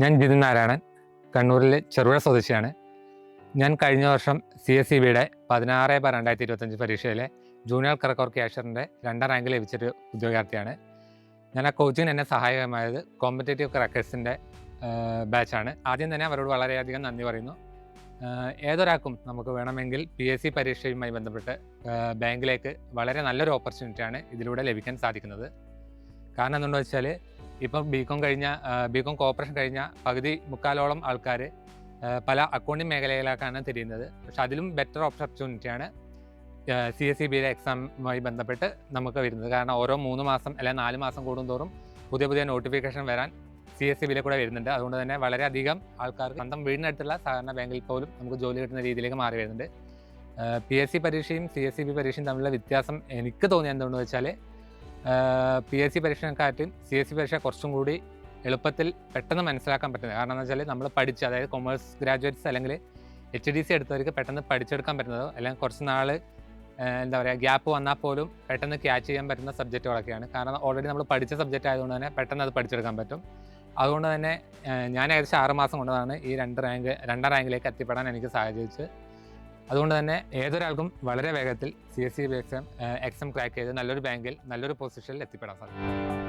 ഞാൻ ജിതിൻ നാരായണൻ, കണ്ണൂരിലെ ചെറുപുഴ സ്വദേശിയാണ്. ഞാൻ കഴിഞ്ഞ വർഷം CSEBയുടെ 16/2025 പരീക്ഷയിലെ ജൂനിയർ ക്ലർക്ക് ഓർ ക്യാഷ്യറിൻ്റെ 2ാം റാങ്ക് ലഭിച്ചൊരു ഉദ്യോഗാർത്ഥിയാണ്. ഞാൻ ആ കോച്ചിങ്ങിന് എന്നെ സഹായകമായത് കോമ്പറ്റേറ്റീവ് ക്രാക്കേഴ്സിൻ്റെ ബാച്ചാണ്. ആദ്യം തന്നെ അവരോട് വളരെയധികം നന്ദി പറയുന്നു. ഏതൊരാൾക്കും നമുക്ക് വേണമെങ്കിൽ PSC പരീക്ഷയുമായി ബന്ധപ്പെട്ട് ബാങ്കിലേക്ക് വളരെ നല്ലൊരു ഓപ്പർച്യൂണിറ്റിയാണ് ഇതിലൂടെ ലഭിക്കാൻ സാധിക്കുന്നത്. കാരണം എന്തുകൊണ്ടെന്ന് വെച്ചാൽ, ഇപ്പം ബികോം കോർപ്പറേഷൻ കഴിഞ്ഞ മുക്കാലോളം ആൾക്കാർ പല അക്കൗണ്ടിങ് മേഖലയിലേക്കാണ് തിരിയുന്നത്. പക്ഷെ അതിലും ബെറ്റർ ഓപ്പർച്യൂണിറ്റിയാണ് CSEBയിലെ എക്സാമുമായി ബന്ധപ്പെട്ട് നമുക്ക് വരുന്നത്. കാരണം ഓരോ 3 മാസം അല്ലെങ്കിൽ 4 മാസം കൂടുന്തോറും പുതിയ നോട്ടിഫിക്കേഷൻ വരാൻ CSEBയിലെ കൂടെ വരുന്നുണ്ട്. അതുകൊണ്ട് തന്നെ വളരെയധികം ആൾക്കാർക്ക് സ്വന്തം വീടിനടുത്തുള്ള സഹകരണ ബാങ്കിൽ പോലും നമുക്ക് ജോലി കിട്ടുന്ന രീതിയിലേക്ക് മാറി വരുന്നുണ്ട്. PSC പരീക്ഷയും CSEB പരീക്ഷയും തമ്മിലുള്ള വ്യത്യാസം എനിക്ക് തോന്നിയത് എന്തുകൊണ്ടെന്ന് വെച്ചാൽ, PSC പരീക്ഷയെക്കാട്ടും CSEB പരീക്ഷ കുറച്ചും കൂടി എളുപ്പത്തിൽ പെട്ടെന്ന് മനസ്സിലാക്കാൻ പറ്റുന്നത്. കാരണം എന്ന് വെച്ചാൽ, നമ്മൾ അതായത് കൊമേഴ്സ് ഗ്രാജുവേറ്റ്സ് അല്ലെങ്കിൽ HDC എടുത്തവർക്ക് പെട്ടെന്ന് പഠിച്ചെടുക്കാൻ പറ്റുന്നതോ അല്ലെങ്കിൽ കുറച്ച് നാൾ ഗ്യാപ്പ് വന്നാൽ പോലും പെട്ടെന്ന് ക്യാച്ച് ചെയ്യാൻ പറ്റുന്ന സബ്ജക്റ്റുകളൊക്കെയാണ്. കാരണം ഓൾറെഡി നമ്മൾ പഠിച്ച സബ്ജക്റ്റ് ആയതുകൊണ്ട് തന്നെ പെട്ടെന്ന് അത് പഠിച്ചെടുക്കാൻ പറ്റും. അതുകൊണ്ട് തന്നെ ഞാൻ ഏകദേശം 6 മാസം കൊണ്ടാണ് ഈ 2ാം റാങ്കിലേക്ക് എത്തിപ്പെടാൻ എനിക്ക് സാധിച്ചത്. അതുകൊണ്ട് തന്നെ ഏതൊരാൾക്കും വളരെ വേഗത്തിൽ CSEB എക്സാം ക്രാക്ക് ചെയ്ത് നല്ലൊരു ബാങ്കിൽ നല്ലൊരു പൊസിഷനിൽ എത്തിപ്പെടാൻ സാധിക്കും.